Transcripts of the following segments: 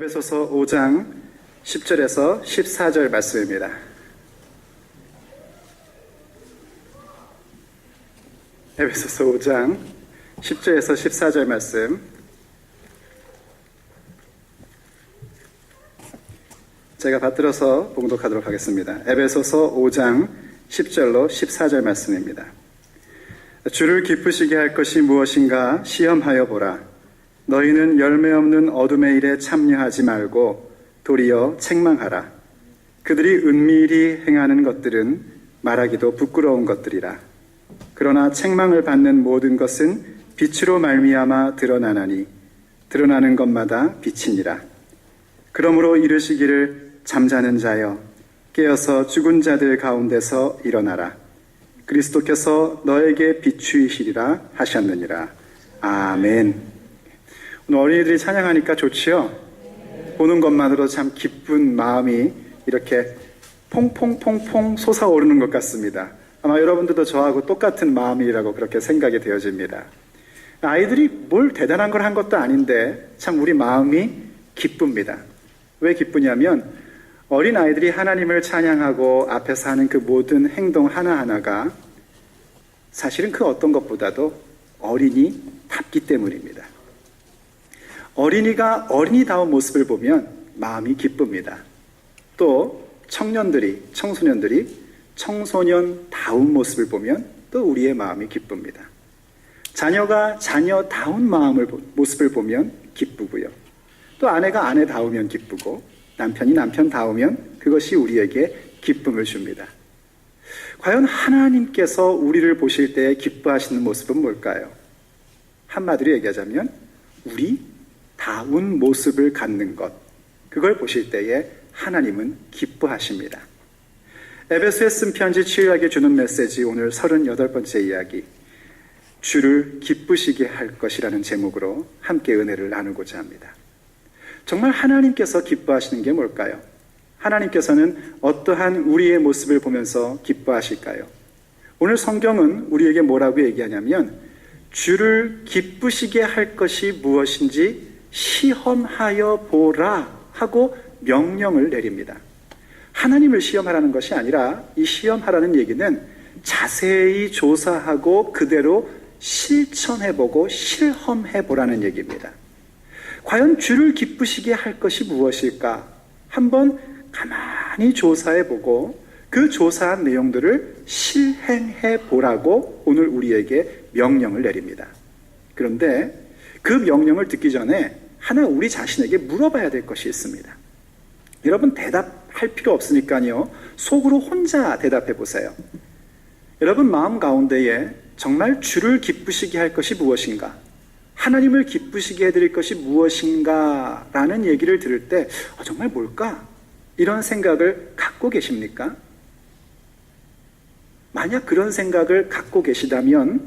에베소서 5장 10절에서 14절 말씀입니다. 에베소서 5장 10절에서 14절 말씀, 제가 받들어서 봉독하도록 하겠습니다. 에베소서 5장 10절로 14절 말씀입니다. 주를 기쁘시게 할 것이 무엇인가 시험하여 보라. 너희는 열매 없는 어둠의 일에 참여하지 말고 도리어 책망하라. 그들이 은밀히 행하는 것들은 말하기도 부끄러운 것들이라. 그러나 책망을 받는 모든 것은 빛으로 말미암아 드러나나니 드러나는 것마다 빛이니라. 그러므로 이르시기를 잠자는 자여 깨어서 죽은 자들 가운데서 일어나라. 그리스도께서 너에게 비추이시리라 하셨느니라. 아멘. 오늘 어린이들이 찬양하니까 좋지요? 보는 것만으로 참 기쁜 마음이 이렇게 퐁퐁퐁퐁 솟아오르는 것 같습니다. 아마 여러분들도 저하고 똑같은 마음이라고 그렇게 생각이 되어집니다. 아이들이 뭘 대단한 걸 한 것도 아닌데 참 우리 마음이 기쁩니다. 왜 기쁘냐면 어린 아이들이 하나님을 찬양하고 앞에서 하는 그 모든 행동 하나하나가 사실은 그 어떤 것보다도 어린이답기 때문입니다. 어린이가 어린이다운 모습을 보면 마음이 기쁩니다. 또 청소년들이 청소년다운 모습을 보면 또 우리의 마음이 기쁩니다. 자녀가 자녀다운 모습을 보면 기쁘고요. 또 아내가 아내다우면 기쁘고 남편이 남편다우면 그것이 우리에게 기쁨을 줍니다. 과연 하나님께서 우리를 보실 때 기뻐하시는 모습은 뭘까요? 한마디로 얘기하자면 우리 다운 모습을 갖는 것, 그걸 보실 때에 하나님은 기뻐하십니다. 에베소에 쓴 편지 치유하게 주는 메시지, 오늘 38번째 이야기, 주를 기쁘시게 할 것이라는 제목으로 함께 은혜를 나누고자 합니다. 정말 하나님께서 기뻐하시는 게 뭘까요? 하나님께서는 어떠한 우리의 모습을 보면서 기뻐하실까요? 오늘 성경은 우리에게 뭐라고 얘기하냐면 주를 기쁘시게 할 것이 무엇인지 시험하여 보라 하고 명령을 내립니다. 하나님을 시험하라는 것이 아니라 이 시험하라는 얘기는 자세히 조사하고 그대로 실천해보고 실험해보라는 얘기입니다. 과연 주를 기쁘시게 할 것이 무엇일까? 한번 가만히 조사해보고 그 조사한 내용들을 실행해보라고 오늘 우리에게 명령을 내립니다. 그런데 그 명령을 듣기 전에 하나 우리 자신에게 물어봐야 될 것이 있습니다. 여러분 대답할 필요 없으니까요. 속으로 혼자 대답해 보세요. 여러분 마음 가운데에 정말 주를 기쁘시게 할 것이 무엇인가? 하나님을 기쁘시게 해드릴 것이 무엇인가? 라는 얘기를 들을 때 정말 뭘까? 이런 생각을 갖고 계십니까? 만약 그런 생각을 갖고 계시다면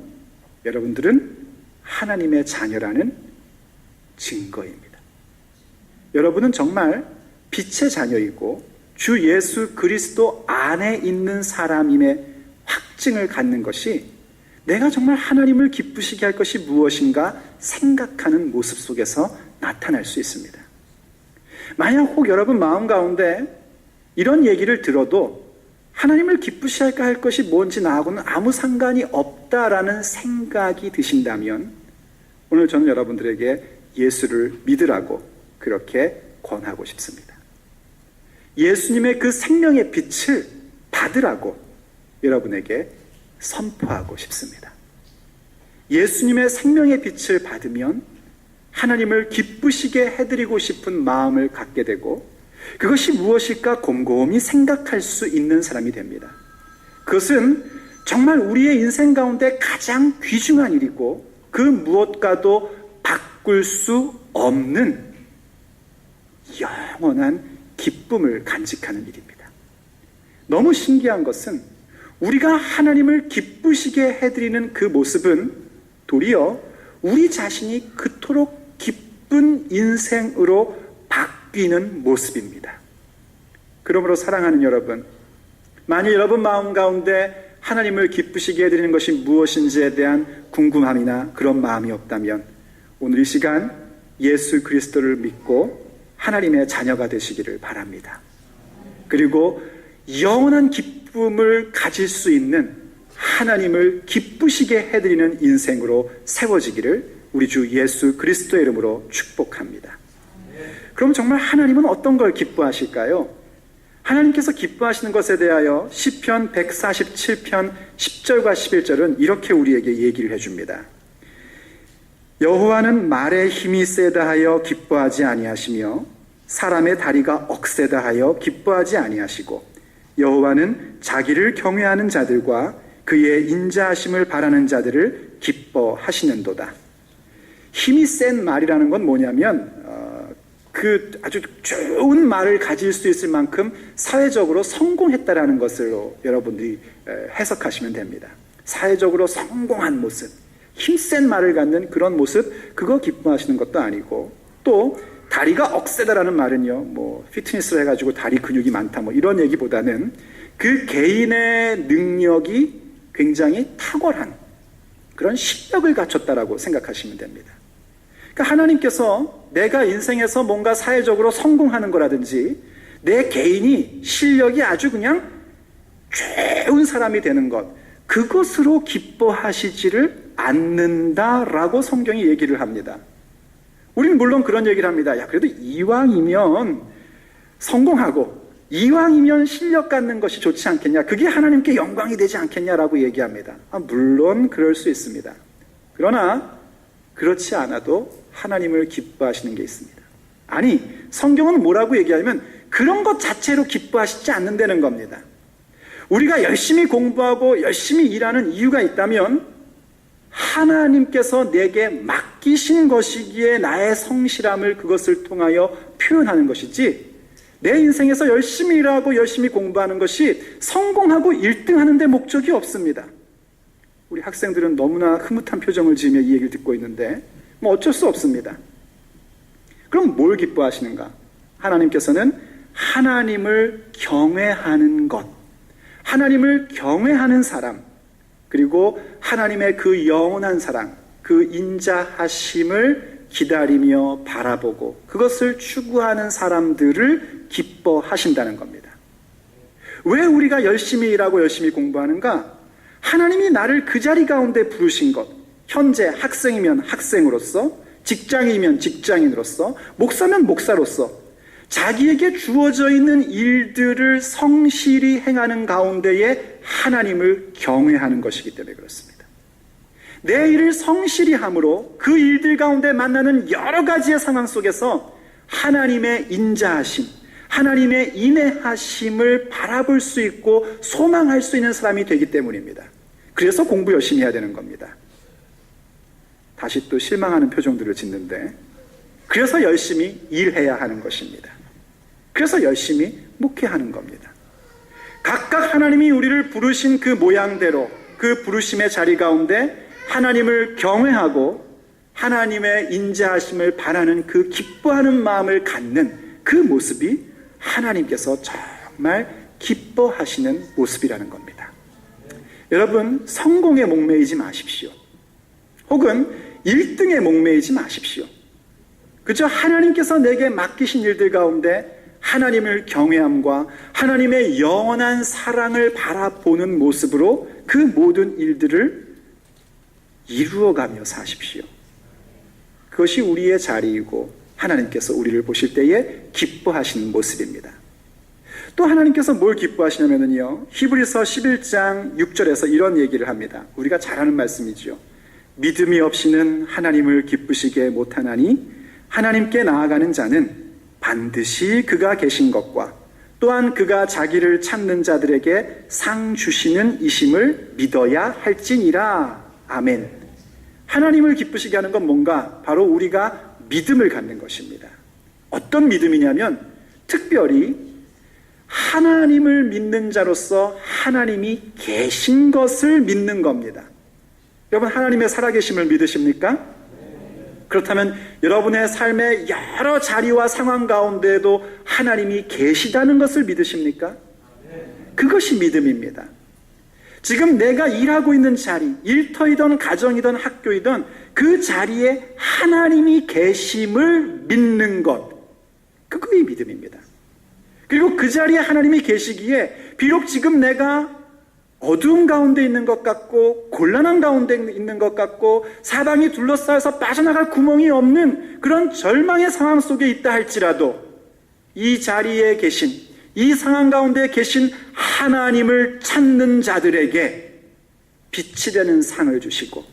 여러분들은 하나님의 자녀라는 증거입니다. 여러분은 정말 빛의 자녀이고 주 예수 그리스도 안에 있는 사람임의 확증을 갖는 것이 내가 정말 하나님을 기쁘시게 할 것이 무엇인가 생각하는 모습 속에서 나타날 수 있습니다. 만약 혹 여러분 마음 가운데 이런 얘기를 들어도 하나님을 기쁘시게 할 것이 뭔지 나하고는 아무 상관이 없다라는 생각이 드신다면 오늘 저는 여러분들에게 예수를 믿으라고 그렇게 권하고 싶습니다. 예수님의 그 생명의 빛을 받으라고 여러분에게 선포하고 싶습니다. 예수님의 생명의 빛을 받으면 하나님을 기쁘시게 해드리고 싶은 마음을 갖게 되고 그것이 무엇일까 곰곰이 생각할 수 있는 사람이 됩니다. 그것은 정말 우리의 인생 가운데 가장 귀중한 일이고 그 무엇과도 바꿀 수 없는 영원한 기쁨을 간직하는 일입니다. 너무 신기한 것은 우리가 하나님을 기쁘시게 해드리는 그 모습은 도리어 우리 자신이 그토록 기쁜 인생으로 바뀌는 모습입니다. 그러므로 사랑하는 여러분, 만일 여러분 마음 가운데 하나님을 기쁘시게 해드리는 것이 무엇인지에 대한 궁금함이나 그런 마음이 없다면 오늘 이 시간 예수 그리스도를 믿고 하나님의 자녀가 되시기를 바랍니다. 그리고 영원한 기쁨을 가질 수 있는 하나님을 기쁘시게 해드리는 인생으로 세워지기를 우리 주 예수 그리스도의 이름으로 축복합니다. 그럼 정말 하나님은 어떤 걸 기뻐하실까요? 하나님께서 기뻐하시는 것에 대하여 시편 147편 10절과 11절은 이렇게 우리에게 얘기를 해줍니다. 여호와는 말에 힘이 세다 하여 기뻐하지 아니하시며 사람의 다리가 억세다 하여 기뻐하지 아니하시고 여호와는 자기를 경외하는 자들과 그의 인자하심을 바라는 자들을 기뻐하시는도다. 힘이 센 말이라는 건 뭐냐면 그 아주 좋은 말을 가질 수 있을 만큼 사회적으로 성공했다라는 것으로 여러분들이 해석하시면 됩니다. 사회적으로 성공한 모습, 힘센 말을 갖는 그런 모습, 그거 기뻐하시는 것도 아니고, 또 다리가 억세다라는 말은요, 뭐 피트니스를 해가지고 다리 근육이 많다 뭐 이런 얘기보다는 그 개인의 능력이 굉장히 탁월한 그런 실력을 갖췄다라고 생각하시면 됩니다. 그러니까 하나님께서 내가 인생에서 뭔가 사회적으로 성공하는 거라든지 내 개인이 실력이 아주 그냥 좋은 사람이 되는 것, 그것으로 기뻐하시지를 않는다라고 성경이 얘기를 합니다. 우리는 물론 그런 얘기를 합니다. 야, 그래도 이왕이면 성공하고 이왕이면 실력 갖는 것이 좋지 않겠냐, 그게 하나님께 영광이 되지 않겠냐라고 얘기합니다. 물론 그럴 수 있습니다. 그러나 그렇지 않아도 하나님을 기뻐하시는 게 있습니다. 아니, 성경은 뭐라고 얘기하냐면 그런 것 자체로 기뻐하시지 않는다는 겁니다. 우리가 열심히 공부하고 열심히 일하는 이유가 있다면 하나님께서 내게 맡기신 것이기에 나의 성실함을 그것을 통하여 표현하는 것이지, 내 인생에서 열심히 일하고 열심히 공부하는 것이 성공하고 1등하는 데 목적이 없습니다. 우리 학생들은 너무나 흐뭇한 표정을 지으며 이 얘기를 듣고 있는데 뭐 어쩔 수 없습니다. 그럼 뭘 기뻐하시는가? 하나님께서는 하나님을 경외하는 것, 하나님을 경외하는 사람, 그리고 하나님의 그 영원한 사랑, 그 인자하심을 기다리며 바라보고 그것을 추구하는 사람들을 기뻐하신다는 겁니다. 왜 우리가 열심히 일하고 열심히 공부하는가? 하나님이 나를 그 자리 가운데 부르신 것, 현재 학생이면 학생으로서, 직장이면 직장인으로서, 목사면 목사로서 자기에게 주어져 있는 일들을 성실히 행하는 가운데에 하나님을 경외하는 것이기 때문에 그렇습니다. 내 일을 성실히 함으로 그 일들 가운데 만나는 여러 가지의 상황 속에서 하나님의 인자하심, 하나님의 인애하심을 바라볼 수 있고 소망할 수 있는 사람이 되기 때문입니다. 그래서 공부 열심히 해야 되는 겁니다. 다시 또 실망하는 표정들을 짓는데, 그래서 열심히 일해야 하는 것입니다. 그래서 열심히 목회하는 겁니다. 각각 하나님이 우리를 부르신 그 모양대로 그 부르심의 자리 가운데 하나님을 경외하고 하나님의 인자하심을 바라는 그 기뻐하는 마음을 갖는 그 모습이 하나님께서 정말 기뻐하시는 모습이라는 겁니다. 여러분, 성공에 목매이지 마십시오. 혹은 1등에 목매이지 마십시오. 그저 하나님께서 내게 맡기신 일들 가운데 하나님을 경외함과 하나님의 영원한 사랑을 바라보는 모습으로 그 모든 일들을 이루어가며 사십시오. 그것이 우리의 자리이고 하나님께서 우리를 보실 때에 기뻐하시는 모습입니다. 또 하나님께서 뭘 기뻐하시냐면요, 히브리서 11장 6절에서 이런 얘기를 합니다. 우리가 잘 아는 말씀이죠. 믿음이 없이는 하나님을 기쁘시게 못하나니 하나님께 나아가는 자는 반드시 그가 계신 것과 또한 그가 자기를 찾는 자들에게 상 주시는 이심을 믿어야 할지니라. 아멘. 하나님을 기쁘시게 하는 건 뭔가? 바로 우리가 믿음을 갖는 것입니다. 어떤 믿음이냐면 특별히 하나님을 믿는 자로서 하나님이 계신 것을 믿는 겁니다. 여러분, 하나님의 살아계심을 믿으십니까? 그렇다면 여러분의 삶의 여러 자리와 상황 가운데에도 하나님이 계시다는 것을 믿으십니까? 그것이 믿음입니다. 지금 내가 일하고 있는 자리, 일터이든 가정이든 학교이든 그 자리에 하나님이 계심을 믿는 것, 그것이 믿음입니다. 그리고 그 자리에 하나님이 계시기에 비록 지금 내가 어두운 가운데 있는 것 같고 곤란한 가운데 있는 것 같고 사방이 둘러싸여서 빠져나갈 구멍이 없는 그런 절망의 상황 속에 있다 할지라도 이 자리에 계신, 이 상황 가운데 계신 하나님을 찾는 자들에게 빛이 되는 상을 주시고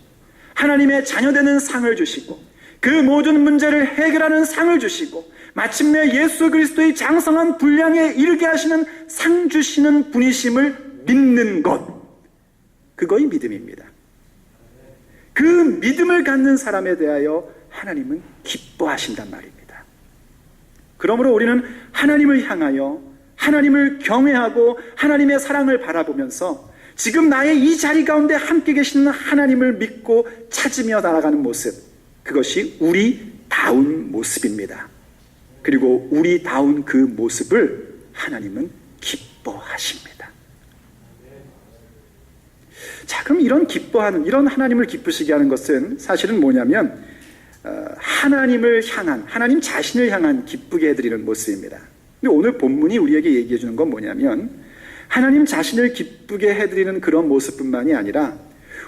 하나님의 자녀되는 상을 주시고 그 모든 문제를 해결하는 상을 주시고 마침내 예수 그리스도의 장성한 분량에 이르게 하시는 상 주시는 분이심을 믿는 것, 그거이 믿음입니다. 그 믿음을 갖는 사람에 대하여 하나님은 기뻐하신단 말입니다. 그러므로 우리는 하나님을 향하여 하나님을 경외하고 하나님의 사랑을 바라보면서 지금 나의 이 자리 가운데 함께 계시는 하나님을 믿고 찾으며 나아가는 모습, 그것이 우리다운 모습입니다. 그리고 우리다운 그 모습을 하나님은 기뻐하십니다. 자, 그럼 이런 기뻐하는, 이런 하나님을 기쁘시게 하는 것은 사실은 뭐냐면 하나님을 향한, 하나님 자신을 향한 기쁘게 해드리는 모습입니다. 근데 오늘 본문이 우리에게 얘기해 주는 건 뭐냐면 하나님 자신을 기쁘게 해드리는 그런 모습뿐만이 아니라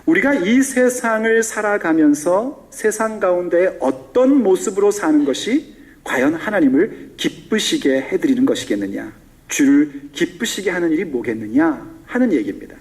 우리가 이 세상을 살아가면서 세상 가운데 어떤 모습으로 사는 것이 과연 하나님을 기쁘시게 해드리는 것이겠느냐, 주를 기쁘시게 하는 일이 뭐겠느냐 하는 얘기입니다.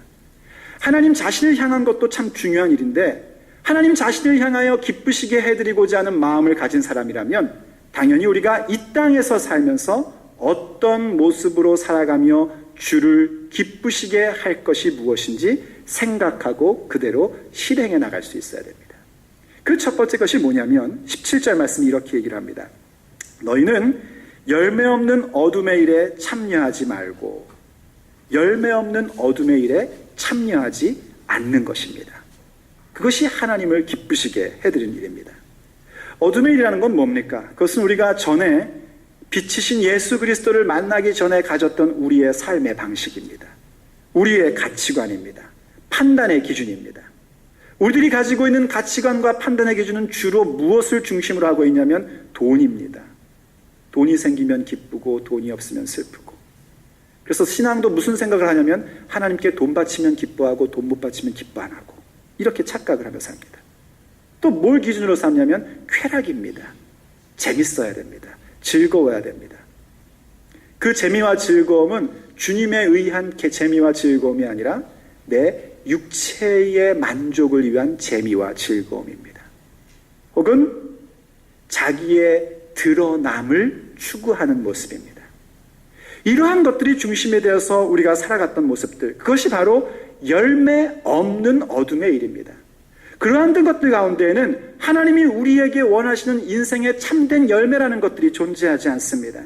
하나님 자신을 향한 것도 참 중요한 일인데 하나님 자신을 향하여 기쁘시게 해드리고자 하는 마음을 가진 사람이라면 당연히 우리가 이 땅에서 살면서 어떤 모습으로 살아가며 주를 기쁘시게 할 것이 무엇인지 생각하고 그대로 실행해 나갈 수 있어야 됩니다. 그 첫 번째 것이 뭐냐면 17절 말씀이 이렇게 얘기를 합니다. 너희는 열매 없는 어둠의 일에 참여하지 말고 열매 없는 어둠의 일에 참여하지 않는 것입니다. 그것이 하나님을 기쁘시게 해드리는 일입니다. 어둠의 일이라는 건 뭡니까? 그것은 우리가 전에 빛이신 예수 그리스도를 만나기 전에 가졌던 우리의 삶의 방식입니다. 우리의 가치관입니다. 판단의 기준입니다. 우리들이 가지고 있는 가치관과 판단의 기준은 주로 무엇을 중심으로 하고 있냐면 돈입니다. 돈이 생기면 기쁘고 돈이 없으면 슬프고. 그래서 신앙도 무슨 생각을 하냐면 하나님께 돈 바치면 기뻐하고 돈 못 바치면 기뻐 안 하고 이렇게 착각을 하며 삽니다. 또 뭘 기준으로 삼냐면 쾌락입니다. 재밌어야 됩니다. 즐거워야 됩니다. 그 재미와 즐거움은 주님에 의한 재미와 즐거움이 아니라 내 육체의 만족을 위한 재미와 즐거움입니다. 혹은 자기의 드러남을 추구하는 모습입니다. 이러한 것들이 중심에 되어서 우리가 살아갔던 모습들, 그것이 바로 열매 없는 어둠의 일입니다. 그러한 것들 가운데에는 하나님이 우리에게 원하시는 인생의 참된 열매라는 것들이 존재하지 않습니다.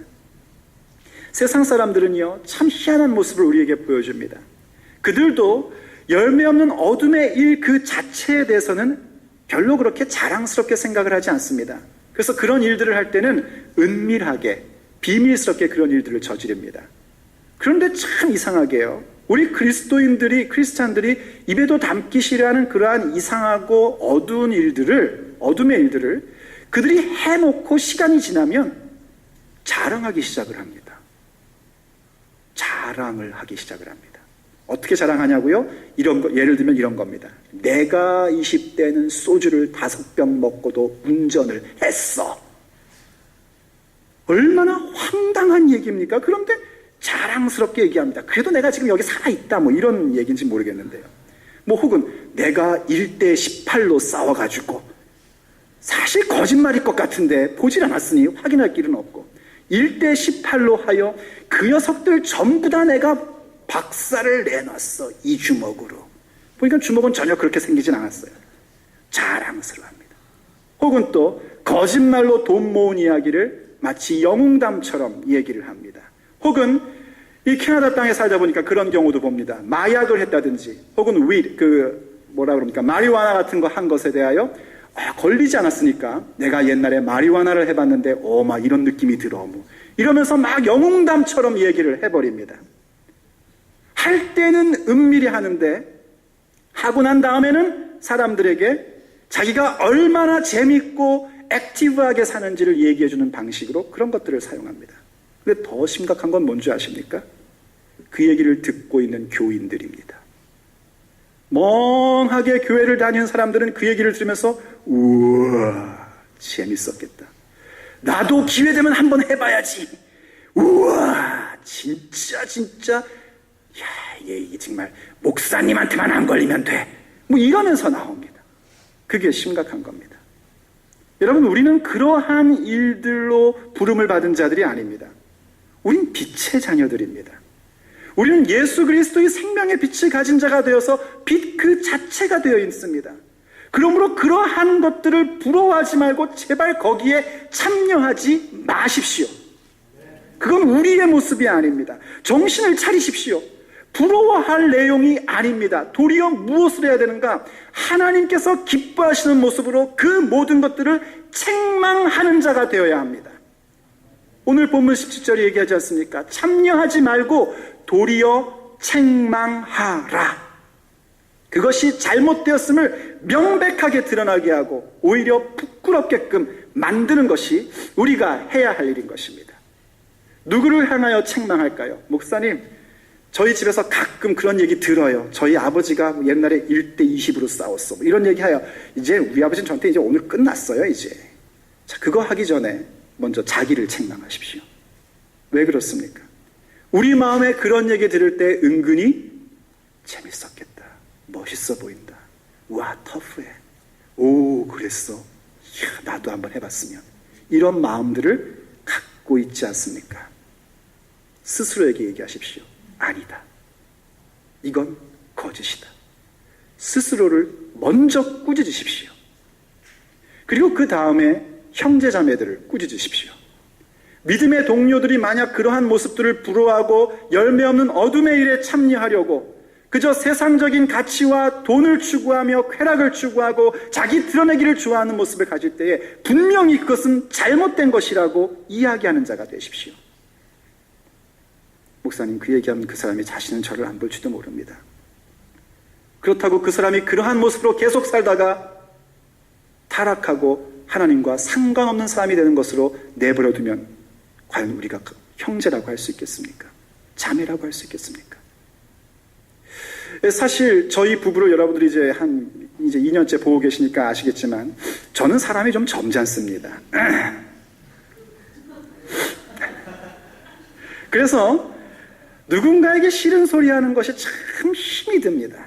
세상 사람들은요, 참 희한한 모습을 우리에게 보여줍니다. 그들도 열매 없는 어둠의 일 그 자체에 대해서는 별로 그렇게 자랑스럽게 생각을 하지 않습니다. 그래서 그런 일들을 할 때는 은밀하게, 비밀스럽게 그런 일들을 저지릅니다. 그런데 참 이상하게요, 우리 크리스찬들이 입에도 담기 싫어하는 그러한 이상하고 어두운 일들을, 어둠의 일들을 그들이 해놓고 시간이 지나면 자랑하기 시작을 합니다. 자랑을 하기 시작을 합니다. 어떻게 자랑하냐고요? 이런 거, 예를 들면 이런 겁니다. 내가 20대는 소주를 5병 먹고도 운전을 했어. 얼마나 황당한 얘기입니까? 그런데 자랑스럽게 얘기합니다. 그래도 내가 지금 여기 살아있다, 뭐 이런 얘기인지 모르겠는데요. 뭐 혹은 내가 1대 18로 싸워가지고, 사실 거짓말일 것 같은데 보질 않았으니 확인할 길은 없고 1대 18로 하여 그 녀석들 전부 다 내가 박살을 내놨어, 이 주먹으로. 보니까 주먹은 전혀 그렇게 생기진 않았어요. 자랑을 자랑스러워합니다. 혹은 또 거짓말로 돈 모은 이야기를 마치 영웅담처럼 얘기를 합니다. 혹은 이 캐나다 땅에 살다 보니까 그런 경우도 봅니다. 마약을 했다든지 혹은 마리화나 같은 거 한 것에 대하여 걸리지 않았으니까 내가 옛날에 마리화나를 해봤는데 막 이런 느낌이 들어 이러면서 막 영웅담처럼 얘기를 해버립니다. 할 때는 은밀히 하는데 하고 난 다음에는 사람들에게 자기가 얼마나 재밌고 액티브하게 사는지를 얘기해주는 방식으로 그런 것들을 사용합니다. 근데 더 심각한 건 뭔지 아십니까? 그 얘기를 듣고 있는 교인들입니다. 멍하게 교회를 다니는 사람들은 그 얘기를 들으면서 우와 재밌었겠다. 나도 기회 되면 한번 해봐야지. 우와 진짜 야 이게 정말 목사님한테만 안 걸리면 돼. 이러면서 나옵니다. 그게 심각한 겁니다. 여러분 우리는 그러한 일들로 부름을 받은 자들이 아닙니다. 우린 빛의 자녀들입니다. 우리는 예수 그리스도의 생명의 빛을 가진 자가 되어서 빛 그 자체가 되어 있습니다. 그러므로 그러한 것들을 부러워하지 말고 제발 거기에 참여하지 마십시오. 그건 우리의 모습이 아닙니다. 정신을 차리십시오. 부러워할 내용이 아닙니다. 도리어 무엇을 해야 되는가? 하나님께서 기뻐하시는 모습으로 그 모든 것들을 책망하는 자가 되어야 합니다. 오늘 본문 17절에 얘기하지 않습니까? 참여하지 말고 도리어 책망하라. 그것이 잘못되었음을 명백하게 드러나게 하고 오히려 부끄럽게끔 만드는 것이 우리가 해야 할 일인 것입니다. 누구를 향하여 책망할까요? 목사님, 저희 집에서 가끔 그런 얘기 들어요. 저희 아버지가 옛날에 1대 20으로 싸웠어. 이런 얘기해요. 이제 우리 아버지는 저한테 이제 오늘 끝났어요, 이제. 자, 그거 하기 전에 먼저 자기를 책망하십시오. 왜 그렇습니까? 우리 마음에 그런 얘기 들을 때 은근히 재밌었겠다. 멋있어 보인다. 와, 터프해. 오, 그랬어. 이야, 나도 한번 해봤으면. 이런 마음들을 갖고 있지 않습니까? 스스로에게 얘기하십시오. 아니다. 이건 거짓이다. 스스로를 먼저 꾸짖으십시오. 그리고 그 다음에 형제자매들을 꾸짖으십시오. 믿음의 동료들이 만약 그러한 모습들을 부러워하고 열매 없는 어둠의 일에 참여하려고 그저 세상적인 가치와 돈을 추구하며 쾌락을 추구하고 자기 드러내기를 좋아하는 모습을 가질 때에 분명히 그것은 잘못된 것이라고 이야기하는 자가 되십시오. 목사님, 그 얘기하면 그 사람이 자신은 저를 안 볼지도 모릅니다. 그렇다고 그 사람이 그러한 모습으로 계속 살다가 타락하고 하나님과 상관없는 사람이 되는 것으로 내버려두면 과연 우리가 형제라고 할 수 있겠습니까? 자매라고 할 수 있겠습니까? 사실 저희 부부를 여러분들이 이제 2년째 보고 계시니까 아시겠지만 저는 사람이 좀 점잖습니다. 그래서 누군가에게 싫은 소리 하는 것이 참 힘이 듭니다.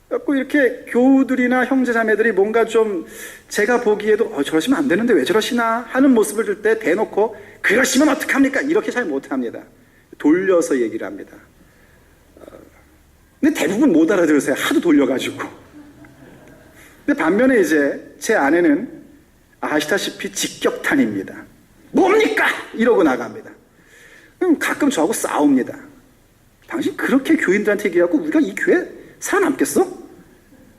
꼭 이렇게 교우들이나 형제자매들이 뭔가 좀 제가 보기에도 저러시면 안 되는데 왜 저러시나 하는 모습을 줄 때 대놓고 그러시면 어떡합니까? 이렇게 잘 못합니다. 돌려서 얘기를 합니다. 근데 대부분 못 알아들으세요. 하도 돌려가지고. 근데 반면에 이제 제 아내는 아시다시피 직격탄입니다. 뭡니까? 이러고 나갑니다. 가끔 저하고 싸웁니다. 당신 그렇게 교인들한테 얘기하고 우리가 이 교회 살아남겠어?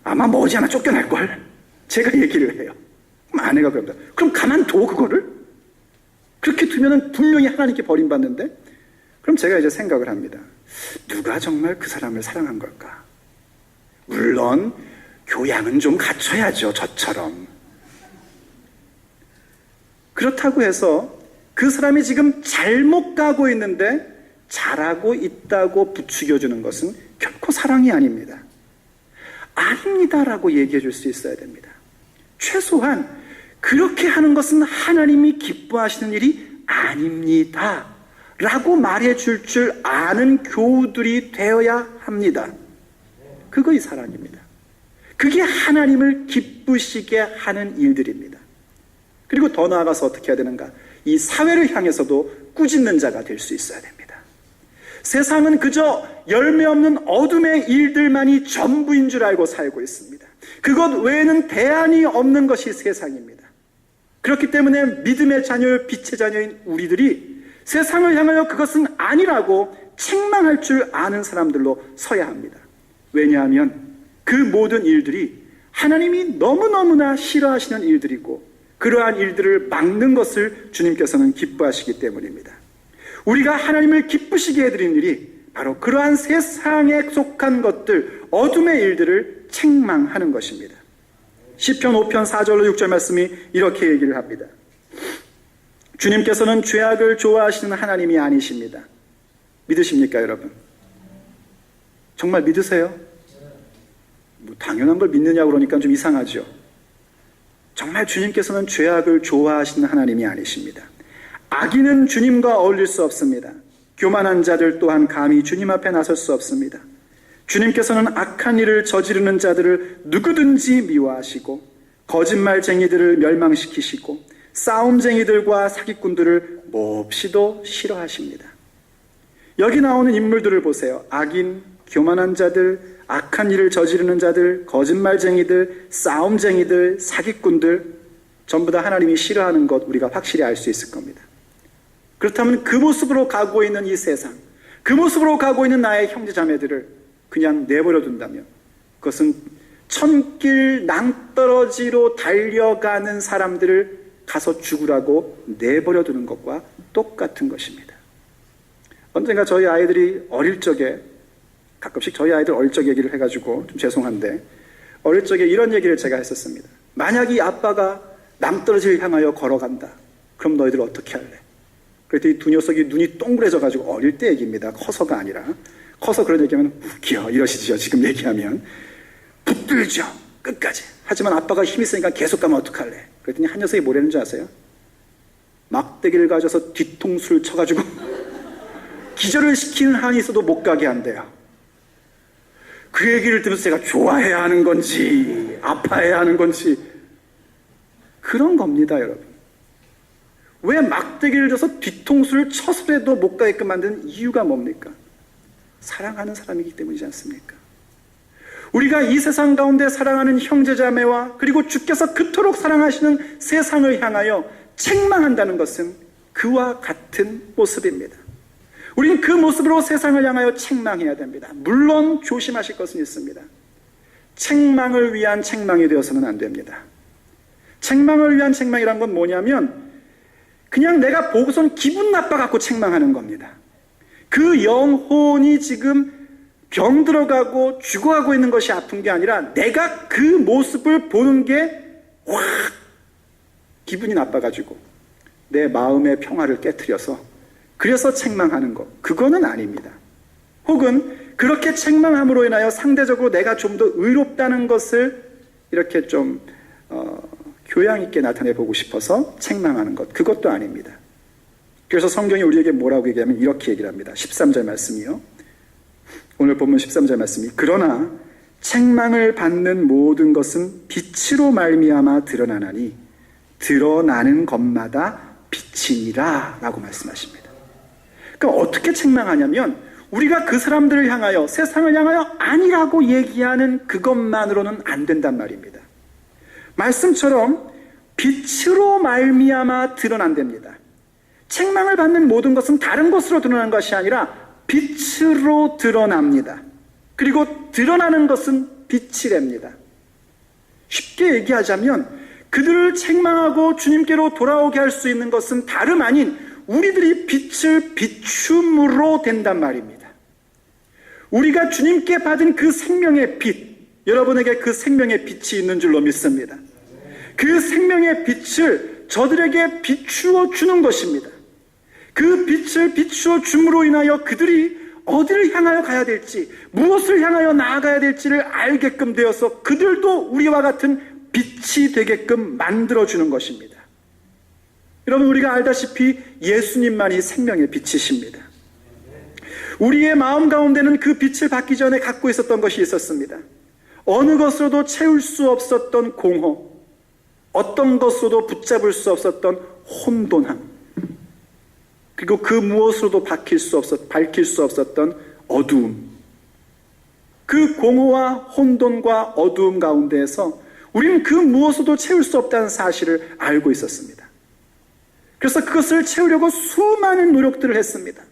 아마 머지않아 쫓겨날걸. 제가 얘기를 해요. 그럼 아내가 그럽니다. 그럼 가만둬 그거를? 그렇게 두면은 분명히 하나님께 버림받는데? 그럼 제가 이제 생각을 합니다. 누가 정말 그 사람을 사랑한 걸까? 물론 교양은 좀 갖춰야죠. 저처럼. 그렇다고 해서 그 사람이 지금 잘못 가고 있는데 잘하고 있다고 부추겨주는 것은 결코 사랑이 아닙니다. 아닙니다라고 얘기해 줄 수 있어야 됩니다. 최소한 그렇게 하는 것은 하나님이 기뻐하시는 일이 아닙니다 라고 말해줄 줄 아는 교우들이 되어야 합니다. 그것이 사랑입니다. 그게 하나님을 기쁘시게 하는 일들입니다. 그리고 더 나아가서 어떻게 해야 되는가? 이 사회를 향해서도 꾸짖는 자가 될 수 있어야 됩니다. 세상은 그저 열매 없는 어둠의 일들만이 전부인 줄 알고 살고 있습니다. 그것 외에는 대안이 없는 것이 세상입니다. 그렇기 때문에 믿음의 자녀요 빛의 자녀인 우리들이 세상을 향하여 그것은 아니라고 책망할 줄 아는 사람들로 서야 합니다. 왜냐하면 그 모든 일들이 하나님이 너무너무나 싫어하시는 일들이고 그러한 일들을 막는 것을 주님께서는 기뻐하시기 때문입니다. 우리가 하나님을 기쁘시게 해드리는 일이 바로 그러한 세상에 속한 것들, 어둠의 일들을 책망하는 것입니다. 시편 5편 4절로 6절 말씀이 이렇게 얘기를 합니다. 주님께서는 죄악을 좋아하시는 하나님이 아니십니다. 믿으십니까, 여러분? 정말 믿으세요? 뭐 당연한 걸 믿느냐고 그러니까 좀 이상하죠. 정말 주님께서는 죄악을 좋아하시는 하나님이 아니십니다. 악인은 주님과 어울릴 수 없습니다. 교만한 자들 또한 감히 주님 앞에 나설 수 없습니다. 주님께서는 악한 일을 저지르는 자들을 누구든지 미워하시고 거짓말쟁이들을 멸망시키시고 싸움쟁이들과 사기꾼들을 몹시도 싫어하십니다. 여기 나오는 인물들을 보세요. 악인, 교만한 자들, 악한 일을 저지르는 자들, 거짓말쟁이들, 싸움쟁이들, 사기꾼들, 전부 다 하나님이 싫어하는 것 우리가 확실히 알 수 있을 겁니다. 그렇다면 그 모습으로 가고 있는 이 세상, 그 모습으로 가고 있는 나의 형제자매들을 그냥 내버려 둔다면 그것은 천길 낭떠러지로 달려가는 사람들을 가서 죽으라고 내버려 두는 것과 똑같은 것입니다. 언젠가 저희 아이들이 어릴 적에, 가끔씩 저희 아이들 어릴 적 얘기를 해가지고 좀 죄송한데, 어릴 적에 이런 얘기를 제가 했었습니다. 만약 이 아빠가 낭떠러지를 향하여 걸어간다. 그럼 너희들 어떻게 할래? 그랬더니 두 녀석이 눈이 동그래져가지고, 어릴 때 얘기입니다. 커서가 아니라. 커서 그런 얘기하면 웃겨 이러시죠. 지금 얘기하면. 붙들죠. 끝까지. 하지만 아빠가 힘이 세니까 계속 가면 어떡할래? 그랬더니 한 녀석이 뭐라는 줄 아세요? 막대기를 가져서 뒤통수를 쳐가지고 기절을 시키는 한이 있어도 못 가게 한대요. 그 얘기를 들으면서 제가 좋아해야 하는 건지 아파해야 하는 건지 그런 겁니다, 여러분. 왜 막대기를 줘서 뒤통수를 쳐서라도 못 가게끔 만드는 이유가 뭡니까? 사랑하는 사람이기 때문이지 않습니까? 우리가 이 세상 가운데 사랑하는 형제자매와 그리고 주께서 그토록 사랑하시는 세상을 향하여 책망한다는 것은 그와 같은 모습입니다. 우리는 그 모습으로 세상을 향하여 책망해야 됩니다. 물론 조심하실 것은 있습니다. 책망을 위한 책망이 되어서는 안 됩니다. 책망을 위한 책망이란 건 뭐냐면 그냥 내가 보고선 기분 나빠갖고 책망하는 겁니다. 그 영혼이 지금 병들어가고 죽어가고 있는 것이 아픈 게 아니라 내가 그 모습을 보는 게 확 기분이 나빠가지고 내 마음의 평화를 깨트려서 그래서 책망하는 것, 그거는 아닙니다. 혹은 그렇게 책망함으로 인하여 상대적으로 내가 좀 더 의롭다는 것을 이렇게 좀 교양 있게 나타내 보고 싶어서 책망하는 것, 그것도 아닙니다. 그래서 성경이 우리에게 뭐라고 얘기하면 이렇게 얘기를 합니다. 13절 말씀이요. 오늘 본문 13절 말씀이 그러나 책망을 받는 모든 것은 빛으로 말미암아 드러나나니 드러나는 것마다 빛이니라 라고 말씀하십니다. 그러니까 어떻게 책망하냐면 우리가 그 사람들을 향하여 세상을 향하여 아니라고 얘기하는 그것만으로는 안 된단 말입니다. 말씀처럼 빛으로 말미암아 드러난답니다. 책망을 받는 모든 것은 다른 것으로 드러나는 것이 아니라 빛으로 드러납니다. 그리고 드러나는 것은 빛이랍니다. 쉽게 얘기하자면 그들을 책망하고 주님께로 돌아오게 할 수 있는 것은 다름 아닌 우리들이 빛을 비춤으로 된단 말입니다. 우리가 주님께 받은 그 생명의 빛, 여러분에게 그 생명의 빛이 있는 줄로 믿습니다. 그 생명의 빛을 저들에게 비추어 주는 것입니다. 그 빛을 비추어 줌으로 인하여 그들이 어디를 향하여 가야 될지, 무엇을 향하여 나아가야 될지를 알게끔 되어서 그들도 우리와 같은 빛이 되게끔 만들어주는 것입니다. 여러분, 우리가 알다시피 예수님만이 생명의 빛이십니다. 우리의 마음 가운데는 그 빛을 받기 전에 갖고 있었던 것이 있었습니다. 어느 것으로도 채울 수 없었던 공허, 어떤 것으로도 붙잡을 수 없었던 혼돈함, 그리고 그 무엇으로도 밝힐 수 없었던 어두움. 그 공허와 혼돈과 어두움 가운데에서 우리는 그 무엇으로도 채울 수 없다는 사실을 알고 있었습니다. 그래서 그것을 채우려고 수많은 노력들을 했습니다.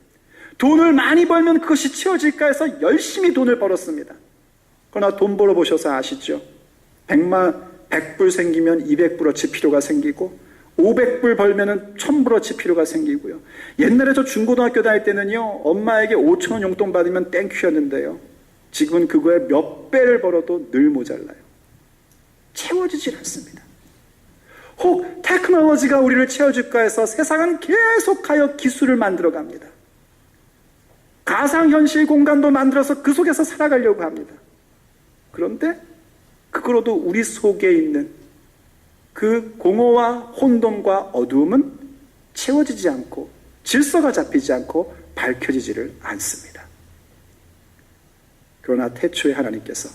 돈을 많이 벌면 그것이 채워질까 해서 열심히 돈을 벌었습니다. 그러나 돈 벌어보셔서 아시죠? 100불 생기면 200불어치 필요가 생기고 500불 벌면은 1000불어치 필요가 생기고요. 옛날에 저 중고등학교 다닐 때는요, 엄마에게 5,000원 용돈 받으면 땡큐였는데요. 지금은 그거에 몇 배를 벌어도 늘 모자라요. 채워지질 않습니다. 혹 테크놀로지가 우리를 채워줄까 해서 세상은 계속하여 기술을 만들어갑니다. 가상현실 공간도 만들어서 그 속에서 살아가려고 합니다. 그런데 그거로도 우리 속에 있는 그 공허와 혼돈과 어두움은 채워지지 않고 질서가 잡히지 않고 밝혀지지를 않습니다. 그러나 태초에 하나님께서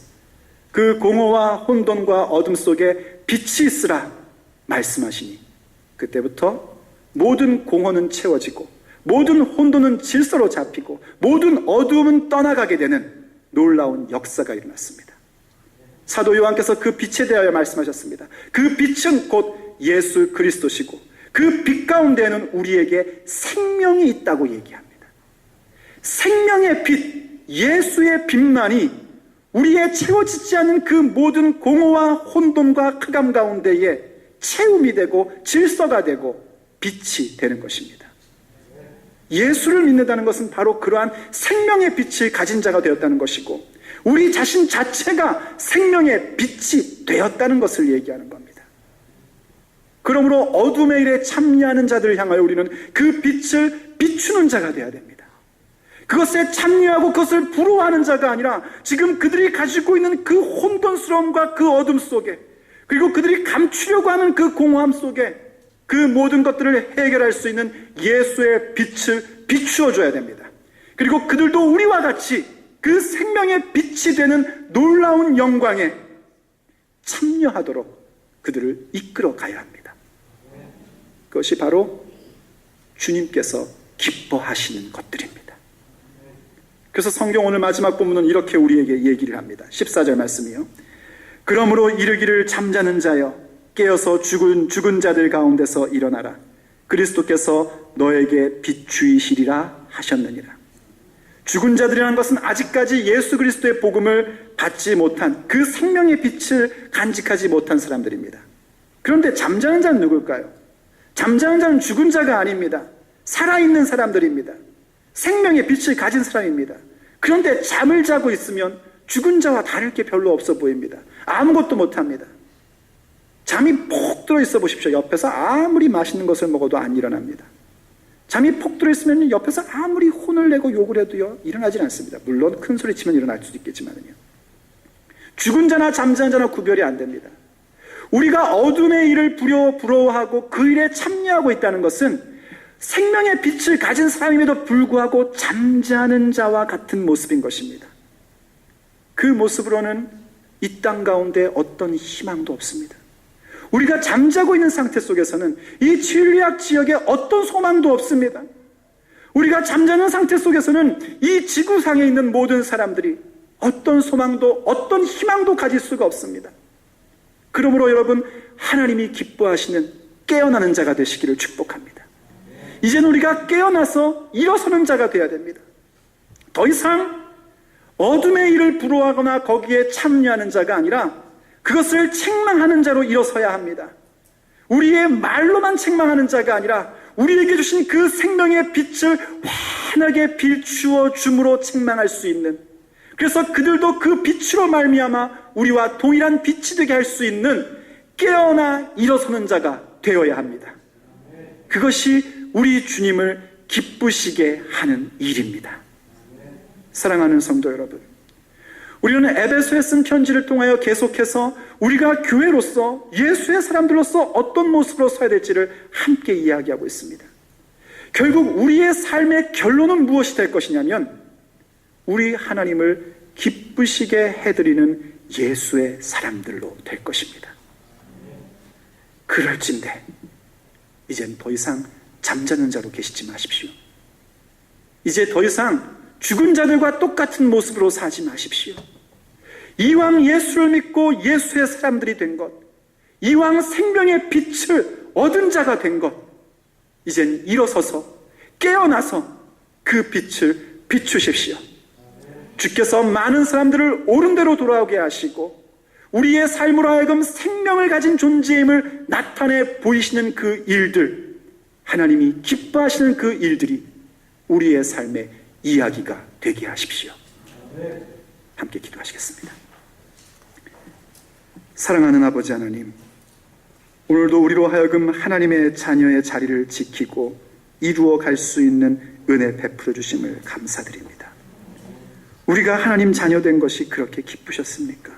그 공허와 혼돈과 어둠 속에 빛이 있으라 말씀하시니 그때부터 모든 공허는 채워지고 모든 혼돈은 질서로 잡히고 모든 어두움은 떠나가게 되는 놀라운 역사가 일어났습니다. 사도 요한께서 그 빛에 대하여 말씀하셨습니다. 그 빛은 곧 예수 그리스도시고 그 빛 가운데에는 우리에게 생명이 있다고 얘기합니다. 생명의 빛, 예수의 빛만이 우리의 채워지지 않은 그 모든 공허와 혼돈과 흑암 가운데에 채움이 되고 질서가 되고 빛이 되는 것입니다. 예수를 믿는다는 것은 바로 그러한 생명의 빛을 가진 자가 되었다는 것이고 우리 자신 자체가 생명의 빛이 되었다는 것을 얘기하는 겁니다. 그러므로 어둠의 일에 참여하는 자들을 향하여 우리는 그 빛을 비추는 자가 되어야 됩니다. 그것에 참여하고 그것을 부러워하는 자가 아니라 지금 그들이 가지고 있는 그 혼돈스러움과 그 어둠 속에 그리고 그들이 감추려고 하는 그 공허함 속에 그 모든 것들을 해결할 수 있는 예수의 빛을 비추어 줘야 됩니다. 그리고 그들도 우리와 같이 그 생명의 빛이 되는 놀라운 영광에 참여하도록 그들을 이끌어 가야 합니다. 그것이 바로 주님께서 기뻐하시는 것들입니다. 그래서 성경 오늘 마지막 본문은 이렇게 우리에게 얘기를 합니다. 14절 말씀이요. 그러므로 이르기를 잠자는 자여 깨어서 죽은 자들 가운데서 일어나라. 그리스도께서 너에게 비추이시리라 하셨느니라. 죽은 자들이라는 것은 아직까지 예수 그리스도의 복음을 받지 못한 그 생명의 빛을 간직하지 못한 사람들입니다. 그런데 잠자는 자는 누굴까요? 잠자는 자는 죽은 자가 아닙니다. 살아있는 사람들입니다. 생명의 빛을 가진 사람입니다. 그런데 잠을 자고 있으면 죽은 자와 다를 게 별로 없어 보입니다. 아무것도 못합니다. 잠이 폭 들어있어 보십시오. 옆에서 아무리 맛있는 것을 먹어도 안 일어납니다. 잠이 폭 들어있으면 옆에서 아무리 혼을 내고 욕을 해도요 일어나질 않습니다. 물론 큰 소리 치면 일어날 수도 있겠지만요. 죽은 자나 잠자는 자나 구별이 안 됩니다. 우리가 어둠의 일을 부러워하고 그 일에 참여하고 있다는 것은 생명의 빛을 가진 사람임에도 불구하고 잠자는 자와 같은 모습인 것입니다. 그 모습으로는 이 땅 가운데 어떤 희망도 없습니다. 우리가 잠자고 있는 상태 속에서는 이 진리학 지역에 어떤 소망도 없습니다. 우리가 잠자는 상태 속에서는 이 지구상에 있는 모든 사람들이 어떤 소망도 어떤 희망도 가질 수가 없습니다. 그러므로 여러분 하나님이 기뻐하시는 깨어나는 자가 되시기를 축복합니다. 이제는 우리가 깨어나서 일어서는 자가 되어야 됩니다. 더 이상 어둠의 일을 부러워하거나 거기에 참여하는 자가 아니라 그것을 책망하는 자로 일어서야 합니다. 우리의 말로만 책망하는 자가 아니라 우리에게 주신 그 생명의 빛을 환하게 비추어 줌으로 책망할 수 있는, 그래서 그들도 그 빛으로 말미암아 우리와 동일한 빛이 되게 할 수 있는 깨어나 일어서는 자가 되어야 합니다. 그것이 우리 주님을 기쁘시게 하는 일입니다. 사랑하는 성도 여러분, 우리는 에베소에 쓴 편지를 통하여 계속해서 우리가 교회로서 예수의 사람들로서 어떤 모습으로 서야 될지를 함께 이야기하고 있습니다. 결국 우리의 삶의 결론은 무엇이 될 것이냐면 우리 하나님을 기쁘시게 해드리는 예수의 사람들로 될 것입니다. 그럴진데 이젠 더 이상 잠자는 자로 계시지 마십시오. 이제 더 이상 죽은 자들과 똑같은 모습으로 사지 마십시오. 이왕 예수를 믿고 예수의 사람들이 된 것, 이왕 생명의 빛을 얻은 자가 된 것, 이젠 일어서서 깨어나서 그 빛을 비추십시오. 주께서 많은 사람들을 옳은 대로 돌아오게 하시고 우리의 삶으로 하여금 생명을 가진 존재임을 나타내 보이시는 그 일들, 하나님이 기뻐하시는 그 일들이 우리의 삶의 이야기가 되게 하십시오. 함께 기도하시겠습니다. 사랑하는 아버지 하나님, 오늘도 우리로 하여금 하나님의 자녀의 자리를 지키고 이루어 갈 수 있는 은혜 베풀어 주심을 감사드립니다. 우리가 하나님 자녀 된 것이 그렇게 기쁘셨습니까?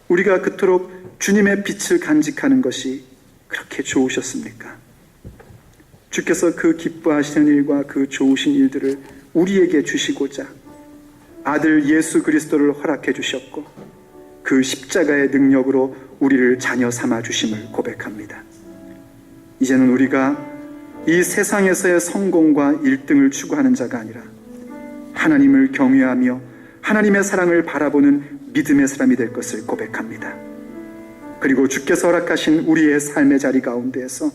우리가 그토록 주님의 빛을 간직하는 것이 그렇게 좋으셨습니까? 주께서 그 기뻐하시는 일과 그 좋으신 일들을 우리에게 주시고자 아들 예수 그리스도를 허락해 주셨고 그 십자가의 능력으로 우리를 자녀 삼아 주심을 고백합니다. 이제는 우리가 이 세상에서의 성공과 1등을 추구하는 자가 아니라 하나님을 경외하며 하나님의 사랑을 바라보는 믿음의 사람이 될 것을 고백합니다. 그리고 주께서 허락하신 우리의 삶의 자리 가운데에서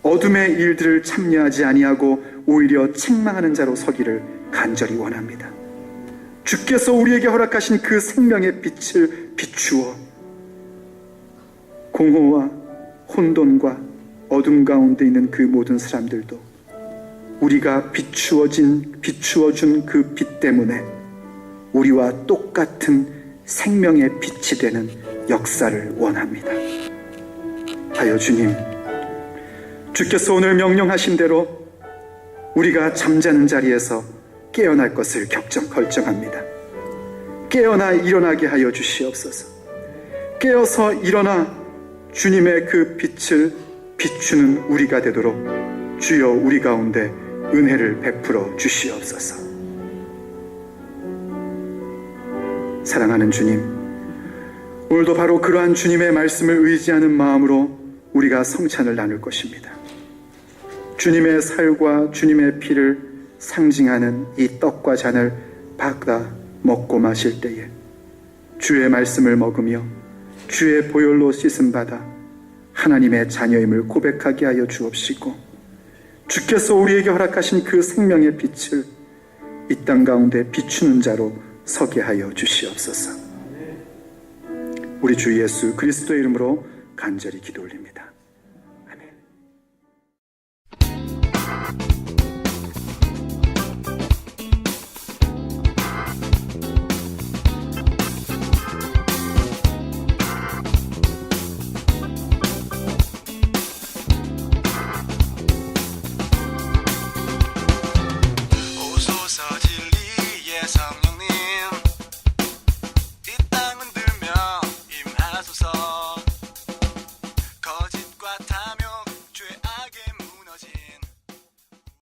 어둠의 일들을 참여하지 아니하고 오히려 책망하는 자로 서기를 간절히 원합니다. 주께서 우리에게 허락하신 그 생명의 빛을 비추어 공허와 혼돈과 어둠 가운데 있는 그 모든 사람들도 우리가 비추어준 그 빛 때문에 우리와 똑같은 생명의 빛이 되는 역사를 원합니다. 하여 주님, 주께서 오늘 명령하신 대로 우리가 잠자는 자리에서 깨어날 것을 결정합니다. 깨어나 일어나게 하여 주시옵소서. 깨어서 일어나 주님의 그 빛을 비추는 우리가 되도록 주여 우리 가운데 은혜를 베풀어 주시옵소서. 사랑하는 주님, 오늘도 바로 그러한 주님의 말씀을 의지하는 마음으로 우리가 성찬을 나눌 것입니다. 주님의 살과 주님의 피를 상징하는 이 떡과 잔을 받아 먹고 마실 때에 주의 말씀을 먹으며 주의 보혈로 씻음 받아 하나님의 자녀임을 고백하게 하여 주옵시고 주께서 우리에게 허락하신 그 생명의 빛을 이 땅 가운데 비추는 자로 서게 하여 주시옵소서. 우리 주 예수 그리스도의 이름으로 간절히 기도 올립니다.